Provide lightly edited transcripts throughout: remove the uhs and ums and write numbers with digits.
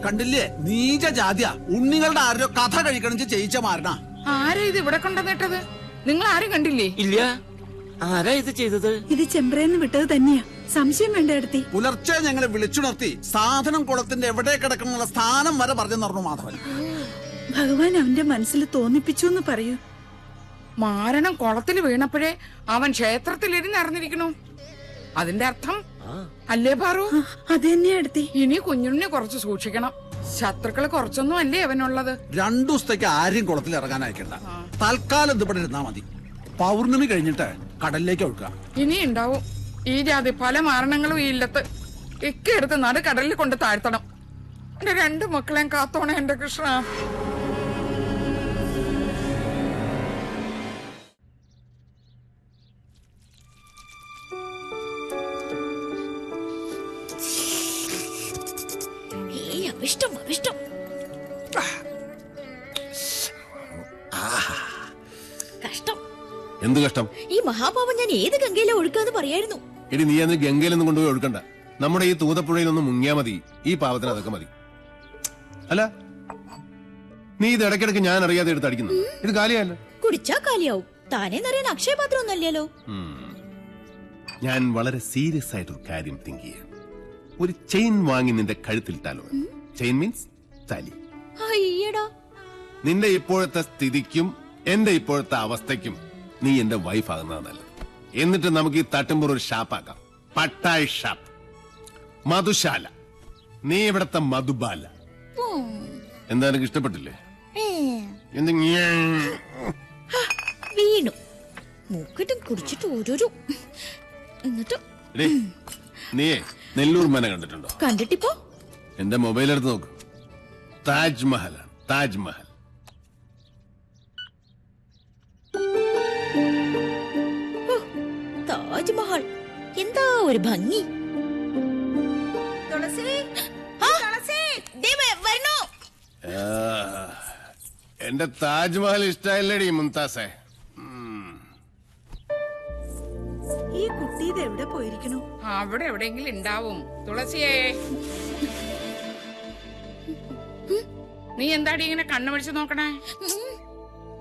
കണ്ടില്ലേ നീച ജാതിയ ഉണ്ണികളുടെ ആരോ കഥ കഴിക്കണം ചെയ്യിച്ച മാരണ. ആരാ ഇത് ഇവിടെ കൊണ്ടുവന്നിട്ടത്? നിങ്ങൾ ആരും കണ്ടില്ലേ? ഇല്ല. ആരാ ഇത് ചെയ്തത്? ഇത് ചെമ്പ്രേന്ന് വിട്ടത് തന്നെയാ, സംശയം വേണ്ട എടുത്തി. പുലർച്ചെ ഞങ്ങളെ വിളിച്ചുണർത്തി സാധനം കുളത്തിന്റെ എവിടെ കിടക്കണമെന്നുള്ള സ്ഥാനം വരെ പറഞ്ഞു നടന്നു മാധവൻ. ഭഗവാൻ അവന്റെ മനസ്സിൽ തോന്നിപ്പിച്ചു എന്ന് പറയൂ. മാരണം കുളത്തിൽ വീണപ്പോഴേ അവൻ ക്ഷേത്രത്തിലിരുന്ന് അറിഞ്ഞിരിക്കണു. അതിന്റെ അർത്ഥം അല്ലേ പാറു? അത് തന്നെയാ എടുത്തി. ഇനി കുഞ്ഞുണ്ണി കുറച്ച് സൂക്ഷിക്കണം. ശത്രുക്കള് കുറച്ചൊന്നും അല്ലേ അവനുള്ളത്. 2 ദിവസത്തേക്ക് ആരെയും കുളത്തിൽ ഇറങ്ങാൻ അയക്കണ്ട. തൽക്കാലം ഇത് ഇവിടെ ഇരുന്നാ മതി. പൗർണമി കഴിഞ്ഞിട്ട് കടലിലേക്ക് ഒഴുക്കുക. ഇനി ഉണ്ടാവും ഈ ജാതി പല മാരണങ്ങളും ഈ ഇല്ലത്ത്. ഇക്കെടുത്ത് നട കടലിൽ കൊണ്ട് താഴ്ത്തണം. എന്റെ 2 മക്കളെയും കാത്തോണേ എന്റെ കൃഷ്ണ. ഇഷ്ടം ഇഷ്ടം. കഷ്ടം. എന്ത് കഷ്ടം? ഈ മഹാപാപം ഞാൻ ഏത് ഗംഗയിലെ ഒഴുക്കാന്ന് പറയായിരുന്നു. ഇനി നീ അന്ന് ഗംഗയിലൊന്നും കൊണ്ടുപോയി ഒഴുക്കണ്ട. നമ്മുടെ ഈ തൂതപ്പുഴയിലൊന്നും മുങ്ങിയാ മതി. ഈ പാവത്തിന് അതൊക്കെ മതി. അല്ല, നീ ഇത് ഇടയ്ക്കിടയ്ക്ക് ഞാൻ അറിയാതെ എടുത്ത് അടിക്കുന്നു. ഇത് കാലിയല്ല. കുടിച്ചാ കാലിയാവും. താനേ നിറയാൻ അക്ഷയപാത്രം ഒന്നല്ലല്ലോ. ഞാൻ വളരെ സീരിയസ് ആയിട്ടൊരു കാര്യം തിങ്ക് ചെയ്യാം. ഒരു ചെയിൻ വാങ്ങി നിന്റെ കഴുത്തിലിട്ടാലോ? ചെയിൻ മീൻസ് താലി. അയ്യടാ, നിന്റെ ഇപ്പോഴത്തെ സ്ഥിതിക്കും എന്റെ ഇപ്പോഴത്തെ അവസ്ഥയ്ക്കും നീ എന്റെ വൈഫ് ആകുന്നതാണ് നല്ലത്. എന്നിട്ട് നമുക്ക് ഈ തട്ടുമ്പോൾ ഒരു ഷാപ്പാക്കാം. പട്ടായ് ഷാപ്പ്, മധുശാല. നീ ഇവിടത്തെ മധുബാല. എന്താ എനിക്ക് ഇഷ്ടപ്പെട്ടില്ലേ? വീണു മൂക്കിട്ടും കുടിച്ചിട്ട് ഓരോരോ. എന്നിട്ട് നീയേ നെല്ലൂർ മന കണ്ടിട്ടുണ്ടോ? കണ്ടിട്ടിപ്പോ എന്റെ മൊബൈൽ എടുത്ത് നോക്ക്. താജ്മഹലാണ്, താജ്മഹൽ. താജ്മഹൽ എന്താ ഒരു ഭംഗി. എന്റെ താജ്മഹൽ ഇഷ്ടമല്ലേടി മുംതാസേ? ഈ കുട്ടി ഇത് എവിടെ പോയിരിക്കണു? അവിടെ എവിടെയെങ്കിലും ഉണ്ടാവും. തുളസിയേ, നീ എന്താടി ഇങ്ങനെ കണ്ണുപിടിച്ച് നോക്കണേ?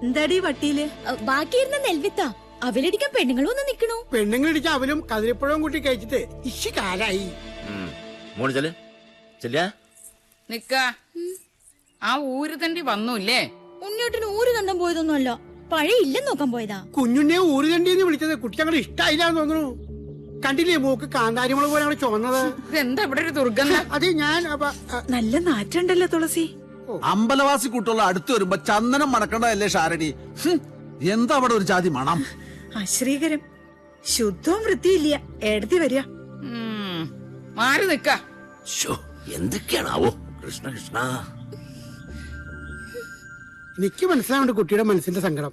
എന്താടി വട്ടിയില്? ബാക്കിയിരുന്ന നെൽവിത്ത അവലടിക്കാൻ പെണ്ണുങ്ങളും ഒന്ന് നിക്കണു. പെണ്ണുങ്ങളിടിക്കാൻ അവലും കതിരിപ്പഴവും കൂട്ടി കഴിച്ചിട്ട് ഇശി കാലായി. നിക്ക. ആ ഊര് തണ്ടി വന്നൂല്ലേ? ഉണ്ണിയേട്ടന് ഊര് കണ്ടം പോയതൊന്നും അല്ല, പഴയ ഇല്ലെന്ന് നോക്കാൻ പോയതാ. കുഞ്ഞുണ്ണിയെ ഊരുതണ്ടിന്ന് വിളിച്ചത് കുട്ടി ഞങ്ങൾ ഇഷ്ടായില്ലാന്ന് തോന്നുന്നു. കണ്ടില്ലേ മൂക്ക് കാന്താരിമുള പോലെ അവിടെ ചുവന്നത്? ഇതെന്താ ഇവിടെ ഒരു ദുർഗന്ധം? അത് ഞാൻ നല്ല നാറ്റുണ്ടല്ലോ തുളസി. അമ്പലവാസി കൂട്ടുള്ള അടുത്ത് വരുമ്പോ ചന്ദനം മണക്കണ്ടല്ലേ ഷാരണി? എന്താ അവിടെ ഒരു ജാതി മണം? അശ്രീകരം. ശുദ്ധവും വൃത്തിയില്ല. എഴുതി വരിക. മാറി നിക്ക. എന്തൊക്കെയാണാവോ? കൃഷ്ണ കൃഷ്ണ. എനിക്ക് മനസ്സിലാവുണ്ട് കുട്ടിയുടെ മനസ്സിന്റെ സങ്കടം.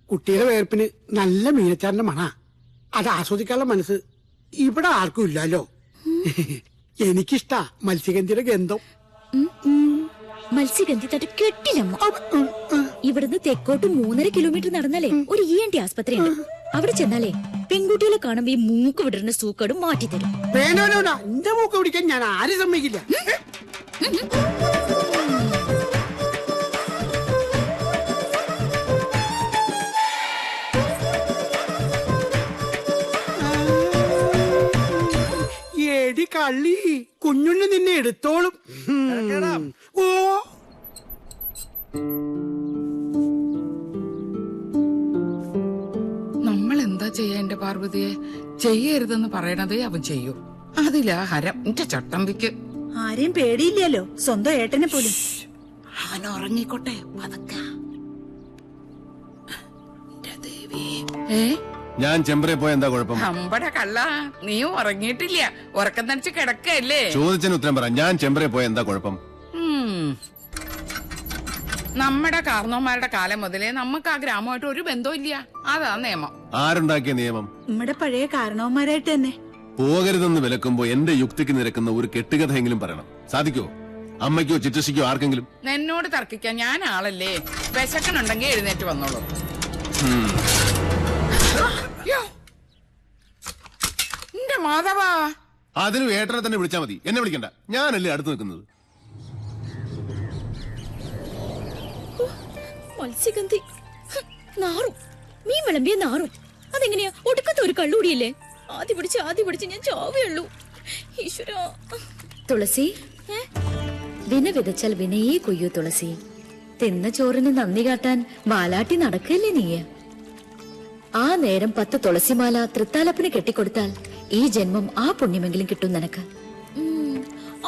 കുട്ടിയുടെ വേർപ്പിന് നല്ല മീനച്ചാറിന്റെ മണ. അത് ആസ്വദിക്കാനുള്ള മനസ്സ് ഇവിടെ ആർക്കും ഇല്ലല്ലോ. എനിക്കിഷ്ടാ മത്സ്യഗന്ധിയുടെ ഗന്ധം. മത്സ്യഗന്ധി തട്ട് കെട്ടില്ലമ്മ. ഇവിടുന്ന് തെക്കോട്ട് 3.5 കിലോമീറ്റർ നടന്നാലേ ഒരു ENT ആസ്പത്രി ഉണ്ട്. അവിടെ ചെന്നാലേ പെൺകുട്ടികളെ കാണുമ്പോ ഈ മൂക്ക് വിടരുന്ന സൂക്കടും മാറ്റിത്തരും. വേണോടാ, എന്റെ മൂക്ക് പിടിക്കാൻ ഞാൻ ആരും സമ്മതിക്കില്ല. എടി കള്ളി, കുഞ്ഞുണ്ണി നിന്നെ എടുത്തോളും. ഓ, നമ്മൾ എന്താ ചെയ്യാ എന്റെ പാർവതിയെ? ചെയ്യരുതെന്ന് പറയണതേ അവൻ ചെയ്യൂ. അതിലാ ഹരം എന്റെ ചട്ടമ്പിക്ക്. ആരെയും പേടിയില്ലല്ലോ, സ്വന്തം ഏട്ടനെ പോലും. അവൻ ഉറങ്ങിക്കോട്ടെ പതക്ക. ഞാൻ ചെമ്പറെ പോയ എന്താ കുഴപ്പം? അമ്പട കള്ള, നീയും ഉറങ്ങിയിട്ടില്ല, ഉറക്കം തനിച്ച് കിടക്കല്ലേ? ചോദിച്ചതിന് ഉത്തരം പറ. ഞാൻ ചെമ്പറെ പോയ എന്താ കുഴപ്പം? നമ്മുടെ കാർന്നോന്മാരുടെ കാലം മുതലേ നമുക്ക് ആ ഗ്രാമമായിട്ട് ഒരു ബന്ധവും ഇല്ല. അതാ നിയമം. ആരുണ്ടാക്കിയ നിയമം? നമ്മുടെ പഴയ കാരണവന്മാരായിട്ട് തന്നെ. പോകരുതെന്ന് വിലക്കുമ്പോ എന്റെ യുക്തിക്ക് നിരക്കുന്ന ഒരു കെട്ടുകഥയെങ്കിലും പറയണം. സാധിക്കോ? അമ്മയ്ക്കോ ചിറ്റശിക്കോ ആർക്കെങ്കിലും? എന്നോട് തർക്കിക്കാൻ ഞാൻ ആളല്ലേ? വിശക്കനുണ്ടെങ്കിൽ എഴുന്നേറ്റ് വന്നോളൂ. എന്റെ മാധവാ, അതിന് ഏട്ടനെ തന്നെ വിളിച്ചാൽ മതി, എന്നെ വിളിക്കണ്ട. ഞാനല്ലേ അടുത്ത് നിൽക്കുന്നത്. മത്സ്യഗന്ധി നാറും, മീൻ വിളമ്പിയ നാറും. അതെങ്ങനെയാ? ഒടുക്കത്തെ ഒരു കള്ളുകൂടിയല്ലേ. ആദ്യ പിടിച്ച് ഞാൻ ചാവുള്ളൂ. ഈശ്വര. തുളസി, വിന വിതച്ചാൽ വിനയേ കൊയ്യൂ തുളസി. തിന്ന ചോറിന് നന്ദി കാട്ടാൻ വാലാട്ടി നടക്കല്ലേ നീയ? ആ നേരം 10 തുളസിമാല തൃത്താലപ്പിന് കെട്ടിക്കൊടുത്താൽ ഈ ജന്മം ആ പുണ്യമെങ്കിലും കിട്ടും നിനക്ക്.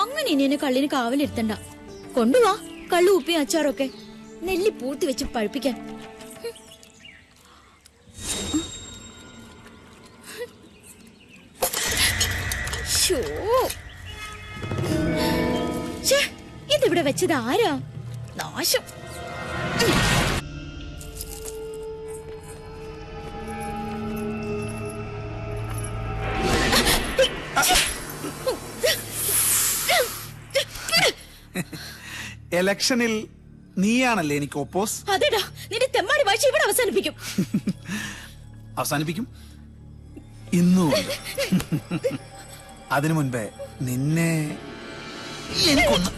അങ്ങനെ ഇനി എന്നെ കള്ളിന് കാവലിരുത്തണ്ട. കൊണ്ടുവാ കള്ളു ഉപ്പി അച്ചാറൊക്കെ, നെല്ലി പൂർത്തി വെച്ച് പഴുപ്പിക്കാൻ. ഇതിവിടെ വെച്ചത് ആരാ? നാശം. ഇലക്ഷനിൽ നീയാണല്ലേ എനിക്ക് ഒപ്പോസ്? അതെടാ, നിന്റെ തെമ്മാടി വാഴ്ച ഇവിടെ അവസാനിപ്പിക്കും. അവസാനിപ്പിക്കും ഇന്നും. അതിനു മുൻപേ നിന്നെ എനിക്കൊന്ന്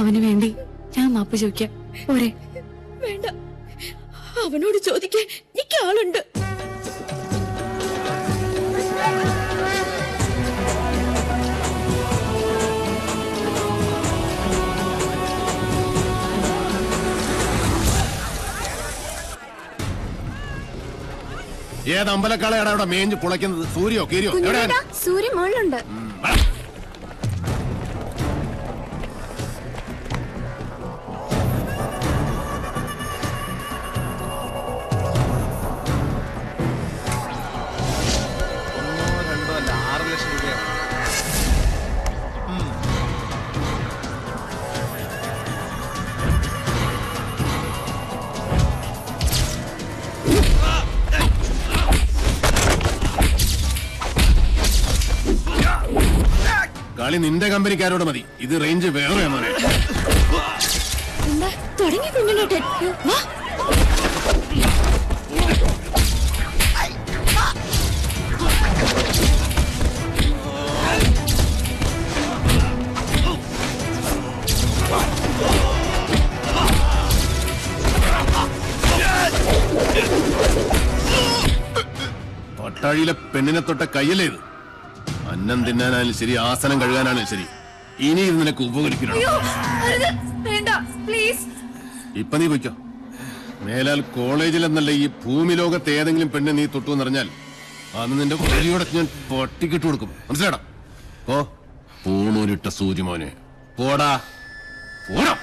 അവന് വേണ്ടി ഞാൻ മാപ്പ് ചോദിക്കാം. പോരെ? വേണ്ട, അവനോട് ചോദിക്കാൻ എനിക്ക് ആളുണ്ട്. ഏത് അമ്പലക്കാളയാണ് അവിടെ മേഞ്ഞ് പുളയ്ക്കുന്നത്? സൂര്യോ കീരിയോ? സൂര്യ മുകളിലുണ്ട്. കളി നിന്റെ കമ്പനിക്കാരോട് മതി. ഇത് റേഞ്ച് വേറെ. എന്താ തുടങ്ങി കുഞ്ഞിലോട്ടെ? പട്ടാഴിയിലെ പെണ്ണിനെ തൊട്ട കയ്യല്ലേ ഇത്? അന്നം തിന്നാനാലും ശരി, ആസനം കഴുകാനാലും ശരി, ഇനി ഇത് നിനക്ക് ഉപകരിക്കണം. ഇപ്പൊ നീ പൊയ്ക്കോ. മേലാൽ കോളേജിൽ എന്നല്ല ഈ ഭൂമി ലോകത്ത് ഏതെങ്കിലും പെണ്ണെ നീ തൊട്ടു എന്നറിഞ്ഞാൽ അന്ന് നിന്റെ വഴിയോടെ ഞാൻ പട്ടിക്കിട്ട് കൊടുക്കും. മനസ്സിലാടാ? ഓ പൂണൂരിട്ട സൂര്യമോനെ, പോടാ പോടാ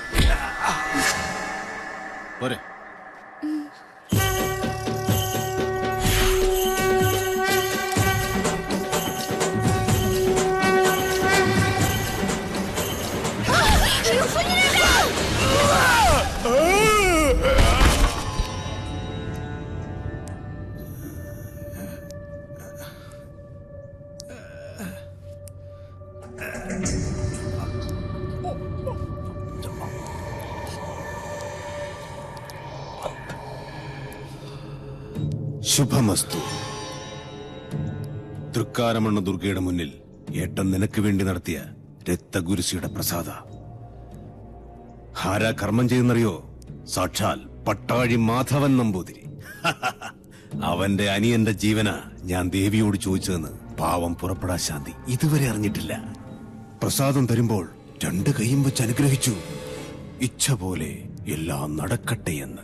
പോരെ. ശുഭമസ്തു. തൃക്കാരമണ്ണ ദുർഗയുടെ മുന്നിൽ ഏട്ടൻ നിനക്ക് വേണ്ടി നടത്തിയ രക്തഗുരുസിയുടെ പ്രസാദ. ആരാ കർമ്മം ചെയ്യുന്നറിയോ? സാക്ഷാൽ പട്ടാഴി മാധവൻ നമ്പൂതിരി. അവന്റെ അനിയന്റെ ജീവന ഞാൻ ദേവിയോട് ചോദിച്ചതെന്ന് പാവം പുറപ്പെടാ ശാന്തി ഇതുവരെ അറിഞ്ഞിട്ടില്ല. പ്രസാദം തരുമ്പോൾ 2 കൈയും വെച്ച് അനുഗ്രഹിച്ചു. ഇച്ഛ പോലെ എല്ലാം നടക്കട്ടെ എന്ന്.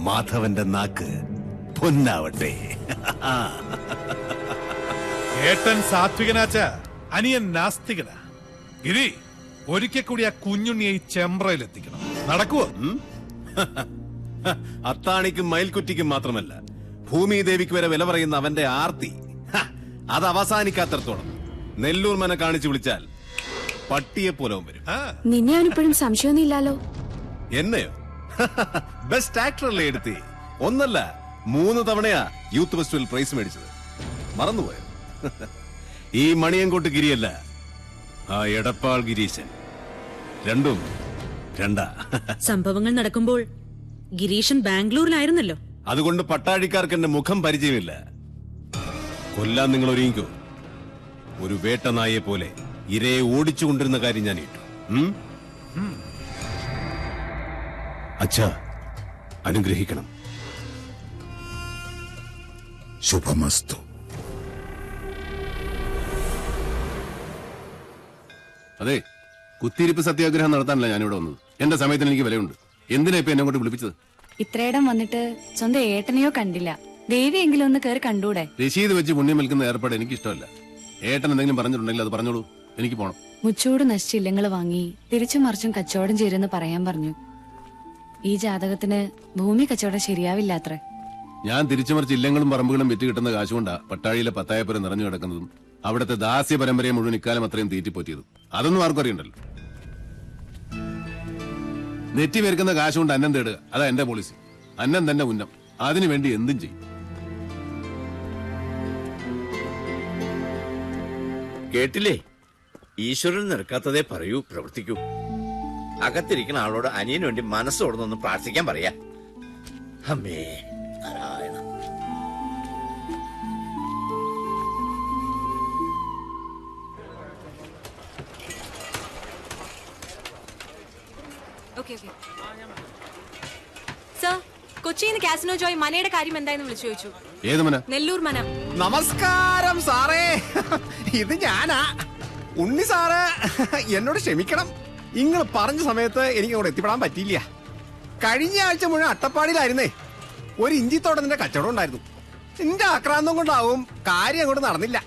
മാധവന്റെ നാക്ക് പൊന്നാവട്ടെ. ഏട്ടൻ സാത്വികനാച്ച, അനിയൻ നാസ്തികനാ. ഗിരി, ഒരിക്കൽ കൂടി ആ കുഞ്ഞുണ്ണിയെ ഈ ചെമ്പ്രയിലെത്തിക്കണം. നടക്കുവോ? അത്താണിക്കും മയിൽക്കുറ്റിക്കും മാത്രമല്ല, ഭൂമിദേവിക്ക് വരെ വില പറയുന്ന അവന്റെ ആർത്തി അത് അവസാനിക്കാത്തടത്തോളം നെല്ലൂർ മന കാണിച്ചു വിളിച്ചാൽ പട്ടിയെ പോലവും വരും. നിന്നെ അവനിപ്പോഴും സംശയമൊന്നും ഇല്ലാലോ? എന്നെയോ? ബെസ്റ്റ് ആക്ടറല്ലേ എടുത്തി? 1 അല്ല 3 തവണയാ യൂത്ത് ഫെസ്റ്റിവൽ പ്രൈസ് മേടിച്ചത്. മറന്നുപോയോ? ഈ മണിയൻകോട്ട് ഗിരിയല്ല, ആ എടപ്പാൾ ഗിരീശൻ. രണ്ടും രണ്ടാ. സംഭവങ്ങൾ നടക്കുമ്പോൾ ഗിരീഷൻ ബാംഗ്ലൂരിലായിരുന്നല്ലോ. അതുകൊണ്ട് പട്ടാഴിക്കാർക്ക് എന്റെ മുഖം പരിചയമില്ല. കൊല്ലാൻ നിങ്ങൾ ഒരുങ്ങിക്കോ. ഒരു വേട്ടനായെ പോലെ ഇരയെ ഓടിച്ചു കൊണ്ടിരുന്ന കാര്യം ഞാൻ ഇട്ടു. അച്ഛാ, അനുഗ്രഹിക്കണം. ശുഭമസ്തു. അതെ, കുത്തിയിരിപ്പ് സത്യാഗ്രഹം നടത്താനല്ല ഞാനിവിടെ വന്നത്. എന്റെ സമയത്തിന് എനിക്ക് വിലയുണ്ട്. എന്തിനാ ഇപ്പൊ എന്നെ കൊണ്ട് വിളിപ്പിച്ചത്? ഇത്രയിടം വന്നിട്ട് സ്വന്തം ഏട്ടനെയോ കണ്ടില്ല. ദേവിയെങ്കിലും ഒന്ന് കയറി കണ്ടൂടെ? രശീത് വെച്ച് പുണ്യം വിൽക്കുന്ന ഏർപ്പാട് എനിക്ക് ഇഷ്ടമല്ല. ഏട്ടൻ എന്തെങ്കിലും പറഞ്ഞിട്ടുണ്ടെങ്കിൽ അത് പറഞ്ഞോളൂ. എനിക്ക് പോണം. മുച്ചൂട് നശിച്ച ഇല്ലങ്ങൾ വാങ്ങി തിരിച്ചും മറിച്ചും കച്ചവടം ചെയ്തെന്ന് പറയാൻ പറഞ്ഞു. ഈ ജാതകത്തിന് ഭൂമി കച്ചവടം ശരിയാവില്ല അത്ര. ഞാൻ തിരിച്ചുമറിച്ച് ഇല്ലങ്ങളും പറമ്പുകളും വിറ്റ് കിട്ടുന്ന കാശുകൊണ്ടാ പട്ടാഴിയിലെ പത്തായപ്പുരം നിറഞ്ഞു കിടക്കുന്നതും അവിടുത്തെ ദാസ്യ പരമ്പരയെ മുഴുവൻ ഇക്കാലം അത്രയും തീറ്റിപ്പോറ്റിയതും. അതൊന്നും ആർക്കും അറിയണ്ടല്ലോ. നെറ്റി പേർക്കുന്ന കാശുകൊണ്ട് അന്നം തേടുക, അതാ എന്റെ പോളിസി. അന്നം തന്നെ ഉന്നം. അതിനുവേണ്ടി എന്തും ചെയ്യും. കേട്ടില്ലേ? ഈശ്വരൻ നിരക്കാത്തതേ പറയൂ, പ്രവർത്തിക്കൂ. അകത്തിരിക്കുന്ന ആളോട് അനിയന് വേണ്ടി മനസ്സോടൊന്ന് പ്രാർത്ഥിക്കാൻ പറയാ. അമ്മേ നാരായണ. സർ, കൊച്ചിയിൽ നിന്ന് കാസിനോ ജോയ് മനയുടെ കാര്യം എന്തായെന്ന് വിളിച്ചു ചോദിച്ചു. ഏത് മന? നെല്ലൂർ മന. നമസ്കാരം സാറേ, ഇത് ഞാനാ ഉണ്ണി സാറ്. എന്നോട് ക്ഷമിക്കണം, നിങ്ങൾ പറഞ്ഞ സമയത്ത് എനിക്ക് അവിടെ എത്തിപ്പെടാൻ പറ്റിയില്ല. കഴിഞ്ഞ ആഴ്ച മുഴുവൻ അട്ടപ്പാടിയിലായിരുന്നേ. ഒരു ഇഞ്ചിത്തോട്ടത്തിന്റെ കച്ചവടം ഉണ്ടായിരുന്നു. എന്റെ ആക്രാന്തം കൊണ്ടാവും കാര്യം അങ്ങോട്ട് നടന്നില്ല.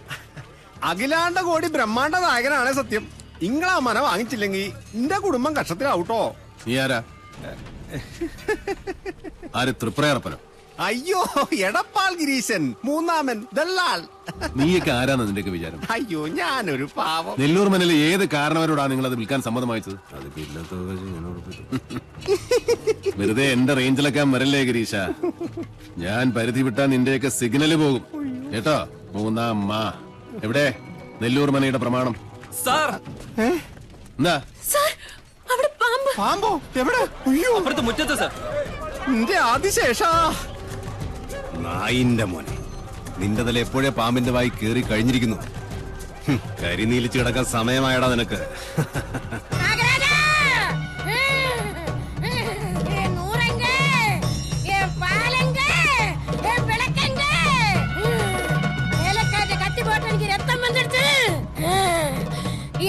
അഖിലാണ്ട കോടി ബ്രഹ്മാണ്ട നായകനാണ് സത്യം. ഇങ്ങളാ മന വാങ്ങിച്ചില്ലെങ്കിൽ എന്റെ കുടുംബം കഷ്ടത്തിലാവൂട്ടോ. നീ ആരാ? ആര്? തൃപ്രയർപ്പനോ? അയ്യോ, എടപ്പാൾ ഗിരീശൻ, മൂന്നാമൻ ദല്ലാൾ. നീയൊക്കെ ആരാന്ന് നിന്റെയൊക്കെ വിചാരം? അയ്യോ, ഞാനൊരു പാവം. നെല്ലൂർ മനയിലെ ഏത് കാരണവരോടാണ് നിങ്ങൾ അത് വിൽക്കാൻ സമ്മതം വായിച്ചത്? വെറുതെ എന്റെ റേഞ്ചിലൊക്കെ വരല്ലേ ഗിരീശ. ഞാൻ പരിധി വിട്ടാ നിന്റെയൊക്കെ സിഗ്നല് പോകും കേട്ടോ. മൂന്നാം മാ എവിടെ? നെല്ലൂർ മനയുടെ പ്രമാണം. എന്താ? പാമ്പോ? എവിടെ? അയ്യോ, അപ്പുറത്ത് മുറ്റത്ത് സർ. എന്റെ ആദിശേഷാ. നായിന്റെ മോനെ, നിന്റെ തല എപ്പോഴേ പാമ്പിന്റെ വായി കേറി കഴിഞ്ഞിരിക്കുന്നു. കരിനീലിച്ച് കിടക്കാൻ സമയമായടാ നിനക്ക്.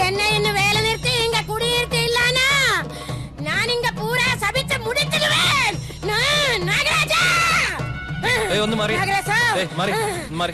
என்ன இன்னும் வேலை நிறுத்தி இங்க குடியிருத்து இல்லானா நான் இங்க பூரா சபிச்சு முடிச்சிடுவேன். நாகராஜா, ഒന്ന് മാറി. മാറി.